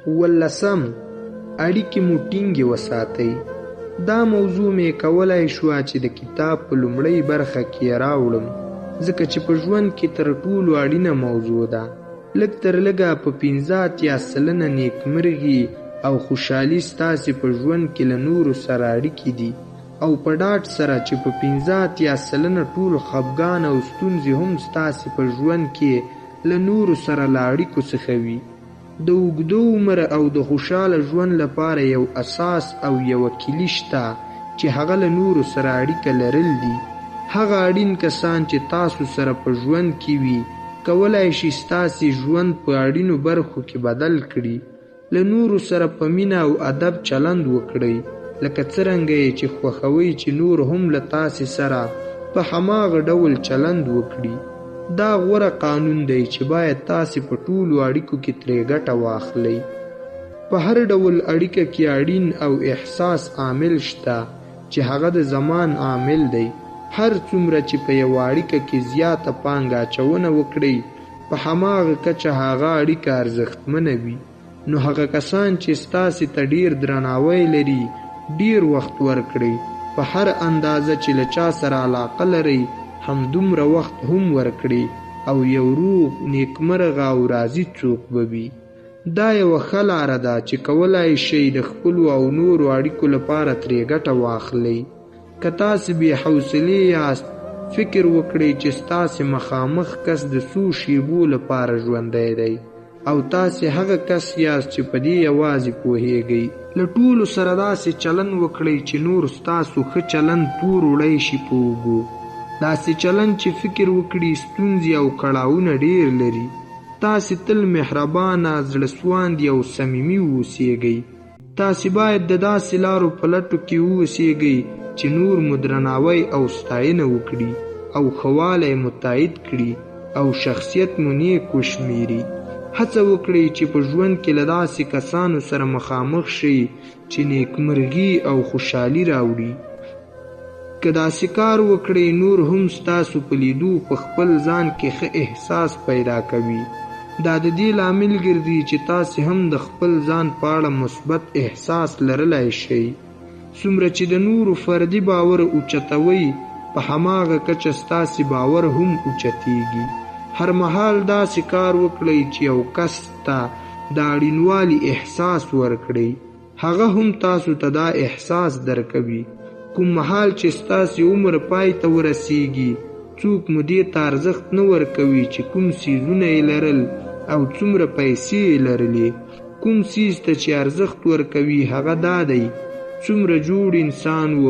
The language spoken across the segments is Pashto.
ولسم، اړیکې مو ټینګې وساتئ. دا موضوع مې کولای شوه چې د کتاب په لومړۍ برخه کې یې راوړم، ځکه چې په ژوند کې تر ټولو اړینه موضوع ده. لږ تر لږه په 15% نیکمرغي او خوشحالي ستاسې په ژوند کې له نورو سره اړیکې دي، او په ډاډ سره چې په 15% ټول خفګان او ستونزې هم ستاسې په ژوند کې له نورو سره له اړیکو څخه وي. د اوږده عمر او د خوشحاله ژوند لپاره یو اساس او یوه کلي شته چې هغه له نورو سره اړیکه لرل دي. هغه اړین کسان چې تاسو سره په ژوند کې وي کولای شي ستاسې ژوند په اړینو برخو کې بدل کړي. له نورو سره په مینه او ادب چلند وکړئ، لکه څرنګه یې چې خوښوئ چې نور هم له تاسې سره په هماغه ډول چلند وکړي. دا غوره قانون دی چې باید تاسې په ټولو اړیکو کې ترې ګټه واخلئ. په هر ډول اړیکه کې اړین او احساس عامل شته چې هغه د زمان عامل دی. هر څومره چې په یوه اړیکه کې زیاته پانګه اچونه وکړئ، په هماغه کچه هغه اړیکه ارزښتمنه وي. نو هغه کسان چې ستاسې ته ډیر درناوی لري ډیر وخت ورکړئ. په هر اندازه چې له چا سره علاقه لرئ همدومره وخت هم ورکړي، او یو روغ، نیکمرغه او راضي څوک به وي. دا یوه ښه لاره ده چې کولای شئ د خپلو او نورو اړیکو لپاره ترې ګټه واخلئ. که تاسې بې حوصلې یاست، فکر وکړئ چې ستاسې مخامخ کس د څو شیبو لپاره ژوندی دی، او تاسې هغه کس یاست چې په دې یوازې پوهیږئ. له ټولو سره داسې چلند وکړئ چې نور ستاسو ښه چلند تور وړی شي په اوږو. داسې چلند چې فکر وکړي ستونزې او کړاوونه ډیر لري. تاسې تل مهربانه، زړهسواندي او صمیمي واوسیږئ. تاسې باید د داسې لارو په لټو کې واوسیږئ چې نور مو درناوی او ستاینه وکړي، او ښه والی مو تایید کړي، او شخصیت مو نیک وشمیري. هڅه وکړئ چې په ژوند کې له داسې کسانو سره مخامخ شئ چې نیکمرغي او خوشحالي راوړي. که داسې کار وکړئ، نور هم ستاسو په لیدو په خپل ځان کې ښه احساس پیدا کوي. دا د دې لامل ګرځي چې تاسې هم د خپل ځان په اړه مثبت احساس لرلی شئ. څومره چې د نورو فردي باور اوچتوئ، په هماغه کچه ستاسې باور هم اوچتیږي. هر مهال داسې کار وکړئ چې یو کس ته د اړینوالي احساس ورکړئ، هغه هم تاسو ته دا احساس درکوي. کوم مهال چې ستاسې عمر پای ته ورسیږي، څوک مو دې ته ارزښت نه ورکوي چې کوم څیزونه یې لرل او څومره پیسې یې لرلې. کوم څیز ته چې ارزښت ورکوي هغه دا دی څومره جوړ انسان و،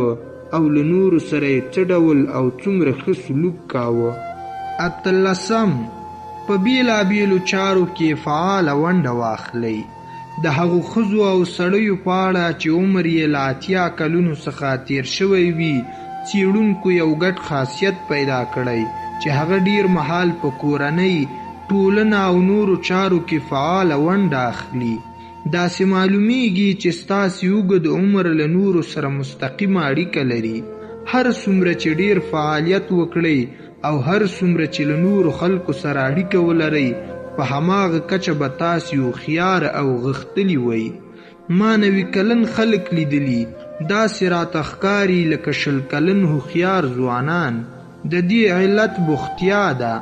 او له نورو سره یې څه ډول او څومره ښه سلوک کاوه. 18 په بیلابیلو چارو کې فعاله ونډه واخلئ. د هغو ښځو او سړیو په اړه چې عمر یې له 80 کلونو څخه تیر شوی وي، څېړونکو یو ګډ خاصیت پیدا کړی چې هغه ډیر مهال په کورنۍ، ټولنه او نورو چارو کې فعاله ونډه اخلي. داسې معلومیږي چې ستاسې اوږد عمر له نورو سره مستقیمه اړیکه لري. هر څومره چې ډیر فعالیت وکړئ او هر څومره چې له نورو خلکو سره اړیکه ولرئ، په هماغه کچه به تاسې هوښیار او غښتلي وئ. ما 90 کلن خلک لیدلي، داسې راته ښکاري لکه 20 کلن هوښیار ځوانان. د دې علت بوختیا ده.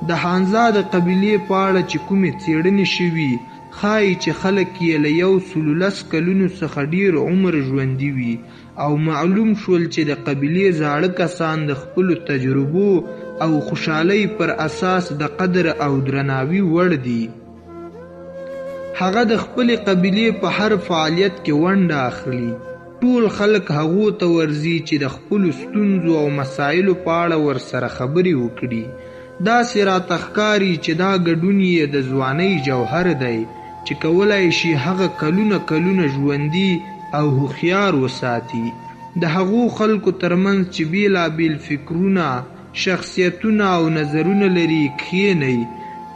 د حانزا د قبیلې په اړه چې کومې څېړنې شوي، ښایي چې خلک یې له 110 کلونو څخه ډیر عمر ژوندي وي، او معلوم شول چې د قبیلې زاړه کسان د خپلو تجربو او خوشحالۍ پر اساس د قدر او درناوي وړ دي. هغه د خپلې قبیلې په هر فعالیت کې ونډه اخلي. ټول خلک هغو ته ورځي چې د خپلو ستونزو او مسایلو په اړه ورسره خبرې وکړي. داسې راته ښکاري چې دا ګډون یې د ځوانۍ جوهر دی چې کولای شي هغه کلونه ژوندي او هوښیار وساتي. د هغو خلکو ترمنځ چې بیلابیل فکرونه، شخصیتونه او نظرونه لري کښېنئ،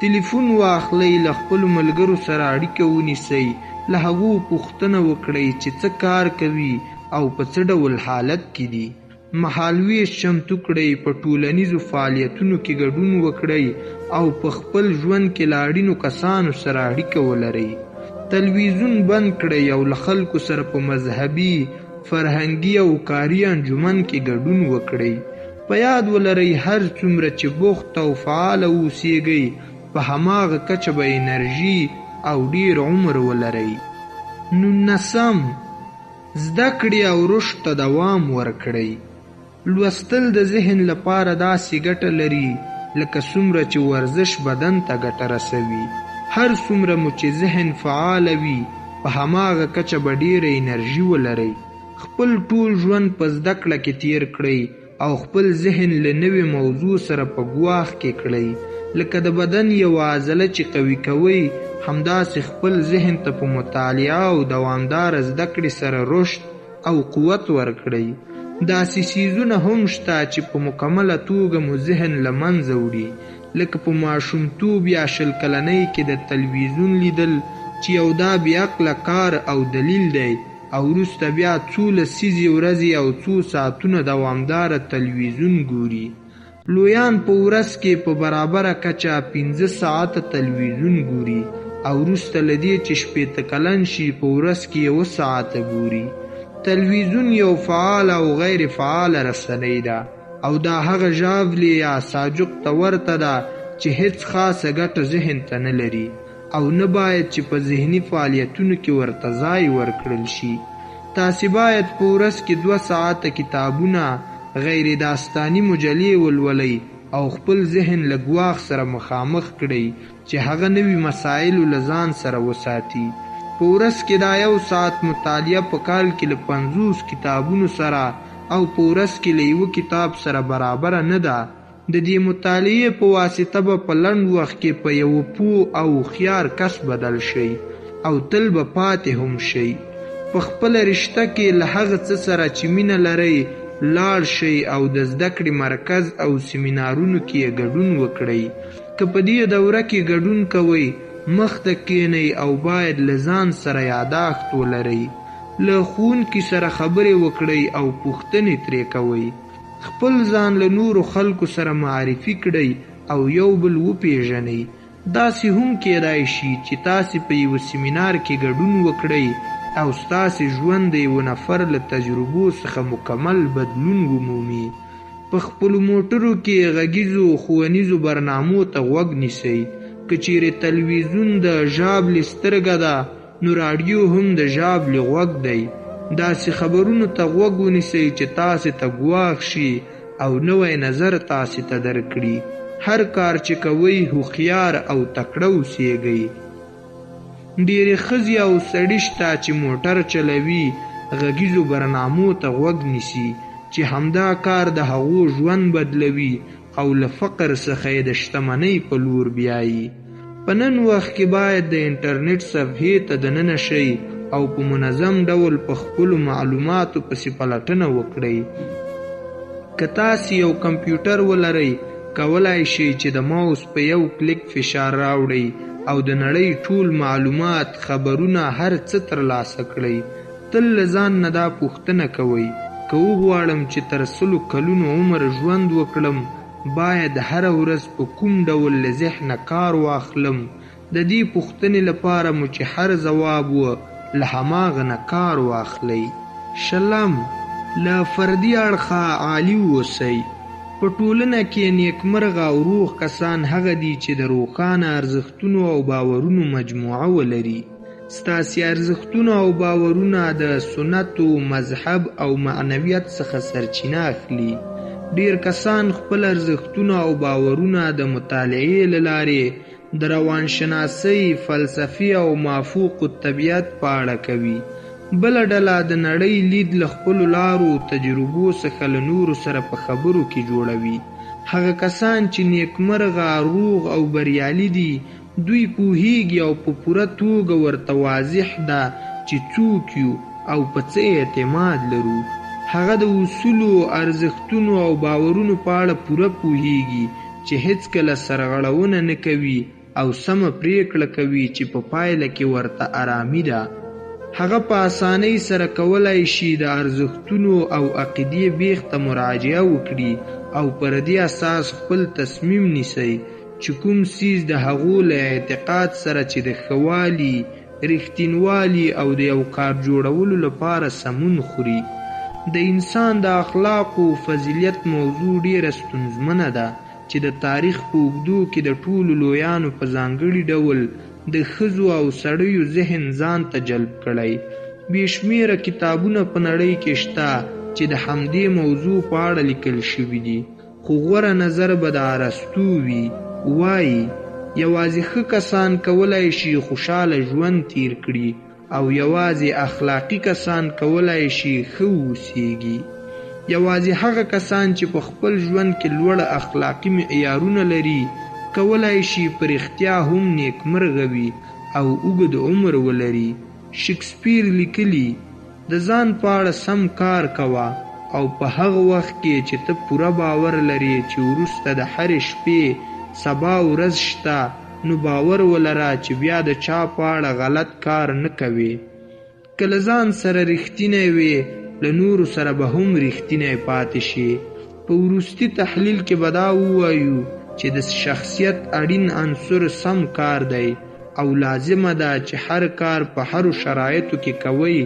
تلیفون واخلئ، له خپلو ملګرو سره اړیکه ونیسئ، له هغو پوښتنه وکړئ چې څه کار کوي او په څه ډول حالت کې دي. مهالویش چمتو کړئ، په ټولنیزو فعالیتونو کې ګډون وکړئ او په خپل ژوند کې له اړینو کسانو سره اړیکه ولرئ. تلویزیون بند کړئ او له خلکو سره په مذهبي، فرهنګي او کاري انجمن کې ګډون وکړئ. په یاد ولرئ هر څومره چې بوخت او فعاله اوسیږئ په هماغه کچه به انرژي او ډیر عمر ولرئ. 19 زده کړې او رشد ته دوام ورکړئ. لوستل د ذهن لپاره داسې ګټه لري لکه څومره چې ورزش بدن ته ګټه رسوي. هر څومره مو چې ذهن فعال وي په هماغه کچه به ډیره انرژي ولرئ. خپل ټول ژوند په زده کړه کې تیر کړئ او خپل ذهن له نوې موضوع سره په ګواښ کې کړئ. لکه د بدن یو عضله چې قوي کوئ همداسې خپل ذهن ته په مطالعه او دوامداره زده کړې سره رشد او قوت ورکړئ. داسې څیزونه هم شته چې په مکمله توګه مو ذهن له منځه وړي، لکه په ماشومتوب یا 20 کلنۍ کې د تلویزیون لیدل چې یو دا بې عقله کار او دلیل دی، او وروسته بیا څو لسیزې ورځې او څو ساعتونه دوامداره تلویزیون ګوري. لویان په ورځ کې په برابره کچه 15 ساعته تلویزیون ګوري او وروسته له دې چې 80 کلن شي په ورځ کې 1 ساعته ګوري. تلویزیون یو فعال او غیر فعال رسنۍ ده او دا هغه ژاولې یا ساجق ته ورته ده چې هیڅ خاصه ګټه ذهن ته نه لري او نه باید چې په ذهني فعالیتونو کې ورته ځای ورکړل شي. تاسې باید په ورځ کې 2 ساعته کتابونه، غیر داستاني مجلې ولولئ او خپل ذهن له ګواښ سره مخامخ کړئ چې هغه نوي مسایلو له ځان سره وساتي. په ورځ کې دا 1 ساعت مطالعه په کال کې له 50 کتابونو سره او په ورځ کې له 1 کتاب سره برابره نه ده. د دې مطالعې په واسطه به په لنډ وخت کې په یو پوه او هوښیار کس بدل شئ او تل به پاتې هم شئ. په خپله رشته کې له هغه څه سره چې مینه لرئ لاړ شئ او د زده کړې مرکز او سیمینارونو کې یې ګډون وکړئ. که په دې دوره کې ګډون کوئ مخ ته کښېنئ او باید له ځان سره یاداښت ولرئ. له ښوونکي سره خبرې وکړئ او پوښتنې ترې کوئ. خپل ځان له نورو خلکو سره معرفي کړئ او یو بل وپېژنئ. داسې هم کیدای شي چې تاسې په یو سیمینار کې ګډون وکړئ او ستاسې ژوند د یو نفر له تجربو څخه مکمل بدلون ومومي. په خپلو موټرو کې غږیزو ښوونیزو برنامو ته غوږ نیسئ. که چیرې تلویزیون د ژاولې سترګه ده نو راډیو هم د ژاولې غوږ دی. داسې خبرونو ته غوږ ونیسئ چې تاسې ته ګواښ شي او نوی نظر تاسې ته درکړي. هر کار چې کوئ هوښیار او تکړه اوسیږئ. ډېرې ښځې او سړي شته چې موټر چلوي غږیزو برنامو ته غوږ نیسي چې همدا کار د هغو ژوند بدلوي او له فقر څخه یې د شتمنۍ په لور بیایي. په نن وخت کې باید د انټرنیټ صفحې ته دننه شئ او په منظم ډول په خپلو معلوماتو پسې پلټنه وکړئ. که تاسې یو کمپیوټر ولرئ کولای شئ چې د ماوس په یو کلیک فشار راوړئ او د نړۍ ټول معلومات، خبرونه، هر څه ترلاسه کړئ. تل له ځان نه دا پوښتنه کوئ که وغواړم چې تر 100 کلونو عمر ژوند وکړم باید هره ورځ په کوم ډول له ذهنه کار واخلم. د دې پوښتنې لپاره مو چې هر ځواب و له هماغه نه کار واخلئ. 20 له فردي اړخه عالي اوسئ. په ټولنه کې نیکمرغه او روغ کسان هغه دي چې د روښانه ارزښتونو او باورونو مجموعه ولري. ستاسې ارزښتونه او باورونه د سنتو، مذهب او معنویت څخه سرچینه اخلي. ډیر کسان خپل ارزښتونه او باورونه د مطالعې له لارې د روانشناسۍ، فلسفې او مافوق الطبیعت په اړه کوي. بله ډله د نړۍ لید له خپلو لارو تجربو څخه له نورو سره په خبرو کې جوړوي. هغه کسان چې نیکمرغه، روغ او بریالي دي دوی پوهیږي او په پوره توګه ورته واضح ده چې څوک یو او په څه اعتماد لرو. هغه د اصولو، ارزښتونو او باورونو په اړه پوره پوهیږي چې هیڅکله سرغړونه نه کوي او سمه پریکړه کوي چې په پایله کې ورته آرامي ده. هغه په اسانۍ سره کولای شي د ارزښتونو او عقیدې بیخ ته مراجعه وکړي او پر دې اساس خپل تصمیم نیسي چې کوم څیز د هغو له اعتقاد سره چې د ښه والي، رښتینوالي او د یو کار جوړولو لپاره سمون خوري. د انسان د اخلاقو فضیلت موضوع ډیره ستونزمنه ده چې د تاریخ په اوږدو کې د ټولو لویانو په ځانګړي ډول د ښځو او سړیو ذهن ځان ته جلب کړی. بې شمېره کتابونه په نړۍ کې شته چې د همدې موضوع په اړه لیکل شوي دي، خو غوره نظر به د ارسطو وي. وایي یوازې ښه کسان کولی شي خوشحاله ژوند تیر کړي او یوازې اخلاقی کسان کولی شي ښه واوسیږي. یوازې هغه کسان چې په خپل ژوند کې لوړ اخلاقی معیارونه لري کولی شي په رښتیا هم نیکمرغه وي او اوږد عمر ولري. شکسپیر لیکلي د ځان په اړه سم کار کوه او په هغه وخت کې چې ته پوره باور لري چې وروسته د هرې شپې سبا ورځ شته نو باور ولره چې بیا د چا په اړه غلط کار نه کوي. که له ځان سره رښتینی وي له نورو سره به هم رښتینی پاتې شي. په وروستي تحلیل کې به دا ووایو چې د شخصیت اړین عنصر سم کار دی او لازمه ده چې هر کار په هرو شرایطو کې کوئ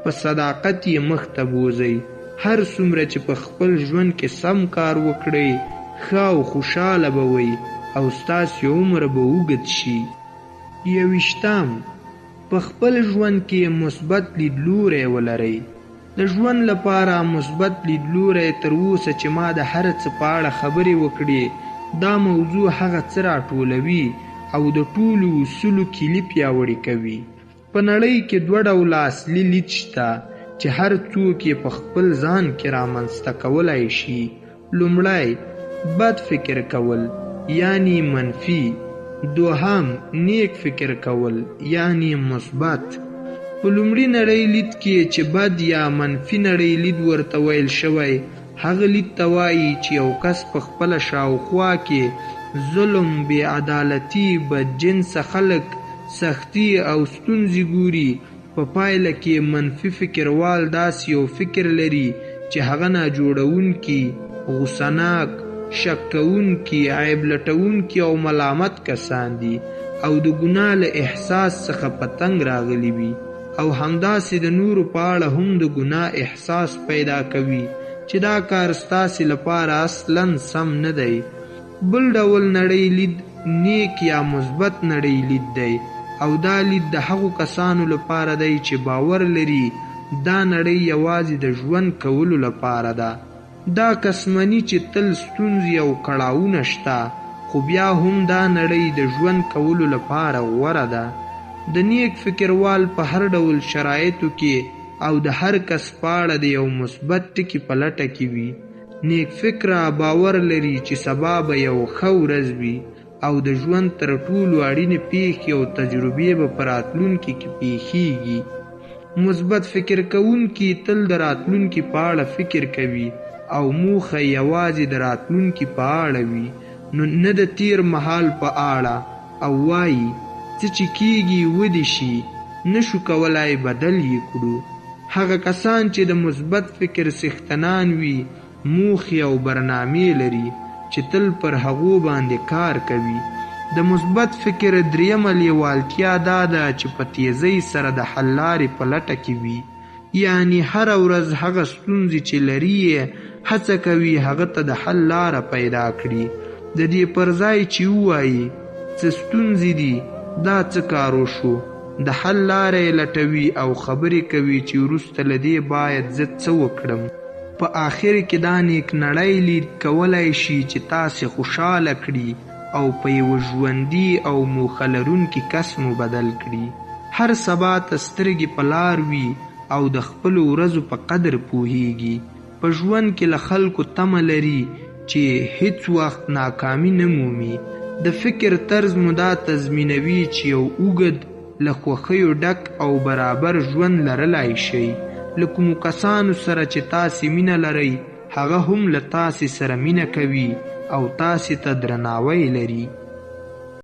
په صداقت یې مخ ته بوځئ. هر څومره چې په خپل ژوند کې سم کار وکړئ ښه او خوشحاله به وئ او ستاسې عمر به اوږد شي. 21 په خپل ژوند کې مثبت لیدلوری ولرئ. د ژوند لپاره مثبت لیدلوری تر اوسه چې ما د هر څه په اړه خبرې وکړې دا موضوع هغه څه راټولوي او د ټولو اصولو کلي پیاوړې کوي. په نړۍ کې 2 ډوله اصلي لید شته چې هر څوک یې په خپل ځان کې رامنځته کولی شي. لومړی بد فکر کول یعنی منفي، دوهم نیک فکر کول یعنی مثبت. په لومړي نړۍ لید کې چې بد یا منفي نړۍ لید ورته ویل شوی هغه لید ته وایي چې یو کس په خپله شاوخوا کې ظلم، بې عدالتي، بدجنسه خلک، سختي او ستونزې ګوري. په پایله کې منفي فکروال داسې یو فکر لري چې هغه ناجوړونکي، غوسناک، شک کوونکي، عیب لټونکي او ملامت کسان دي او د ګناه له احساس څخه په تنګ راغلي وي او همداسې د نورو په اړه هم د ګناه احساس پیدا کوي چې دا کار ستاسې لپاره اصلا سم نه دی. بل ډول نړۍ لید نیک یا مثبت نړۍ لید دی او دا لید د هغو کسانو لپاره دی چې باور لري دا نړۍ یوازې د ژوند کولو لپاره ده. دا کسمني چې تل ستونزې او کړاوونه شته خو بیا هم دا نړۍ د ژوند کولو لپاره غوره ده. د نیک فکروال په هر ډول شرایطو کې او د هر کس په اړه د یو مثبت ټکي په لټه کې وي. نیک فکره باور لري چې سبا به یو ښه ورځ وي او د ژوند تر ټولو اړینې پیښې او تجربې به په راتلونکي کې پیښیږي. مثبت فکر کوونکي تل د راتلونکي په اړه فکر کوي او موخه یوازې د راتلونکي په اړه وي نو نه د تیر مهال په اړه، او وایي څه چې کیږي ودې شي نشو کولای بدل یې کړو. هغه کسان چې د مثبت فکر څښتنان وي موخې او برنامې لري چې تل پر هغو باندې کار کوي. د مثبت فکر درېیمه لیوالتیا دا ده چې په تیزۍ سره د حل لارې په لټه کې وي، یعنی هره ورځ هغه ستونزې چې لري هڅه کوي هغه ته د حل لاره پیدا کړي. د دې پر ځای چې ووایي څه ستونزې دي دا څه کار وشو، د حل لاره یې لټوي او خبرې کوي چې وروسته له دې باید زه څه وکړم. په آخر کې دا نیک نړۍ لید کولی شي چې تاسې خوشحاله کړي او په یوه ژوندي او موخه لرونکي کس مو بدل کړي. هر سبا ته سترګې په لار وي او د خپلو ورځو په قدر پوهیږي. په ژوند کې له خلکو تمه لري چې هیڅ وخت ناکامي نه مومي. د فکر طرز مو دا تضمینوي چې یو اوږد له خوښیو ډک او برابر ژوند لرلی شئ. له کومو کسانو سره چې تاسې مینه لرئ هغه هم له تاسې سره مینه کوي او تاسې ته درناوی لري.